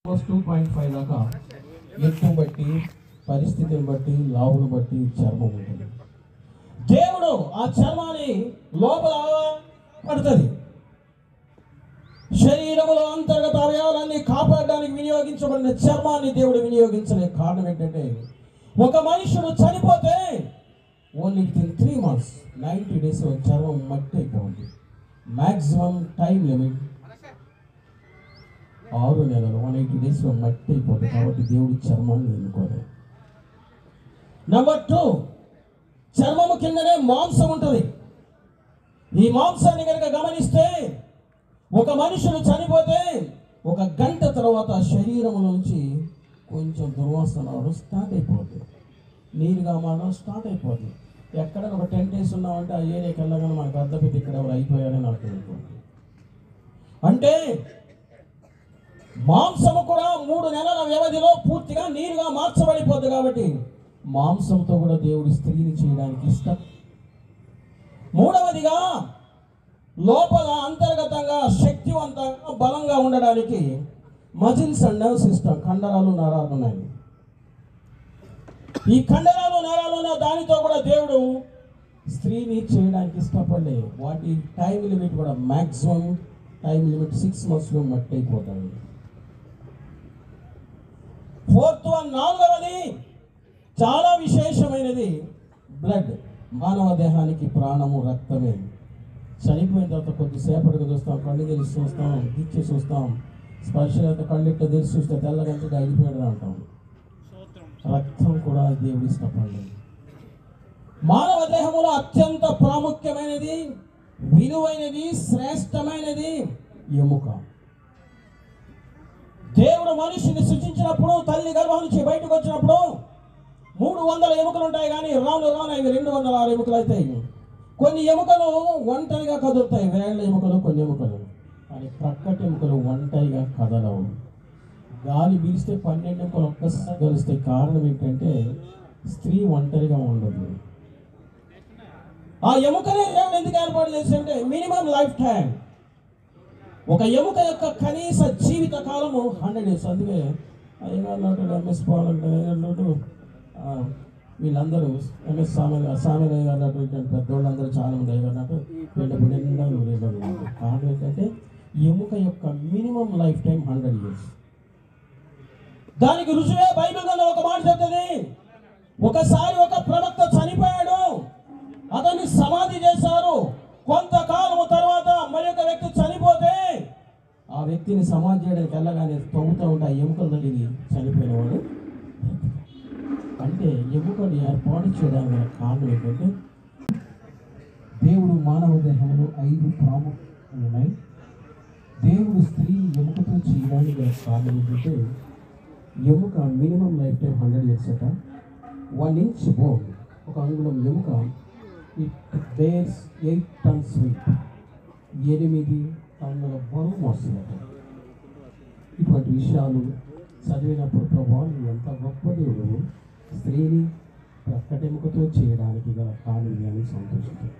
2.5 దాకా ఎత్తు బట్టి పరిస్థితిని బట్టి లావును బట్టి చర్మం ఉంటుంది. దేవుడు ఆ చర్మాన్ని లోపల పడుతుంది. శరీరంలో అంతర్గత అవయవాలన్నీ కాపాడడానికి వినియోగించబడిన చర్మాన్ని దేవుడు వినియోగించలే. కారణం ఏంటంటే ఒక మనుషుడు చనిపోతే ఓన్లీ విత్ 3 months 90 days చర్మం మట్టి అయిపోతుంది. మ్యాక్సిమం టైం లిమిట్ 6 నెలలు 180 days మట్టి అయిపోతుంది. కాబట్టి దేవుడి చర్మాన్ని ఎన్నుకోలేదు. నెంబర్ 2, చర్మము కిందనే మాంసం ఉంటుంది. ఈ మాంసాన్ని కనుక గమనిస్తే ఒక మనుషుడు చనిపోతే 1 గంట తర్వాత శరీరం నుంచి కొంచెం దుర్వాసన స్టార్ట్ అయిపోతుంది. నీరుగా మారడం స్టార్ట్ అయిపోతుంది. ఎక్కడైనా ఒక 10 days ఉన్నామంటే ఆ ఏరియాకి వెళ్ళగానే మనకు అర్థమైతే ఇక్కడ ఎవరు అయిపోయారని నాకు తెలుస్తుంది. అంటే మాంసము కూడా 3 నెలల వ్యవధిలో పూర్తిగా నీరుగా మార్చబడిపోద్ది. కాబట్టి మాంసంతో కూడా దేవుడి స్త్రీని చేయడానికి ఇష్టం. 3వదిగా లోపల అంతర్గతంగా శక్తివంతంగా బలంగా ఉండడానికి మజిల్స్ అండ్ నర్వ్ సిస్టమ్, కండరాలు నరాలు ఉన్నాయి. ఈ కండరాలు నరాలు దానితో కూడా దేవుడు స్త్రీని చేయడానికి ఇష్టపడలే. వాటి టైం లిమిట్ కూడా మ్యాక్సిమం టైం లిమిట్ 6 months మట్టి అయిపోతాయి. 4th వన్, 4వది చాలా విశేషమైనది బ్లడ్. మానవ దేహానికి ప్రాణము రక్తమే. చనిపోయిన తర్వాత కొద్దిసేపటికి చూస్తాం, కళ్ళు తెరిచి చూస్తాం, దిచ్చి చూస్తాం, స్పర్శ కళ్ళిట్ట తెరిచి చూస్తే తెల్లగంటగా అయిపోయాడు అంటాం. రక్తం కూడా దేవుడి ఇష్టపడలేదు. మానవ దేహంలో అత్యంత ప్రాముఖ్యమైనది, విలువైనది, శ్రేష్టమైనది ఎముక. దేవుడు మనిషిని సృష్టించినప్పుడు తల్లి గర్భం నుంచి బయటకు వచ్చినప్పుడు 300 ఎముకలు ఉంటాయి. కానీ రాను అవి 206 ఎముకలు అవుతాయి. కొన్ని ఎముకలు ఒంటరిగా కదులుతాయి, వేళ్ల ఎముకలు కొన్ని ఎముకలు. కానీ ప్రక్కటి ఎముకలు ఒంటరిగా కదలవు. గాలి పీలిస్తే 12 ఎముకలు ఒక్కసారి కలుస్తాయి. కారణం ఏంటంటే స్త్రీ ఒంటరిగా ఉండదు. ఆ ఎముకనే దేవుడు ఎందుకు ఏర్పాటు చేశాడంటే మినిమం లైఫ్ టైం. ఒక ఎముక యొక్క కనీస జీవిత కాలము 100 days. అందుకే అయ్యగారు ఎంఎస్ పాల్ అంటే వీళ్ళందరూ ఎంఎస్ సామెరయ్య గారు పెద్దోళ్ళందరూ చాలా మంది అయ్యగారు వీళ్ళప్పుడు నిండా కారణం ఏంటంటే ఎముక యొక్క మినిమం లైఫ్ టైం 100 years. దానికి రుజువే బైబిల్ గ్రంథం ఒక మాట చెప్తుంది. ఒకసారి ఒక ప్రవక్త చనిపోయాడు, అతన్ని సమాధి చేశారు. కొంతకాలము తర్వాత మరి ఒక వ్యక్తి చనిపోతే ఆ వ్యక్తిని సమాధి చేయడానికి వెళ్ళగానే తవ్వుతూ ఉంటే ఆ ఎముకలు తగిలి చనిపోయినవాడు. అంటే ఎముకలు ఏర్పాటు చేయడానికి కారణం ఏంటంటే దేవుడు మానవ దేహంలో 5 ప్రాముఖ్యతలు ఉన్నాయి. దేవుడు స్త్రీ ఎముకతో చేయడానికి కారణం ఏంటంటే ఎముక మినిమం లైఫ్ టైం 100 years అట. 1 inch బోన్, ఒక అంగుళం ఎముక, ఇట్ బేర్స్ 8 tons weight, 8 టన్నుల బరువు మోస్తుందట. ఇటువంటి విషయాలు చదివినప్పుడు ప్రభావం ఎంత గొప్ప దేవుడు స్త్రీని ప్రక్కటెముకతో చేయడానికి గల కారణం అని సంతోషించారు.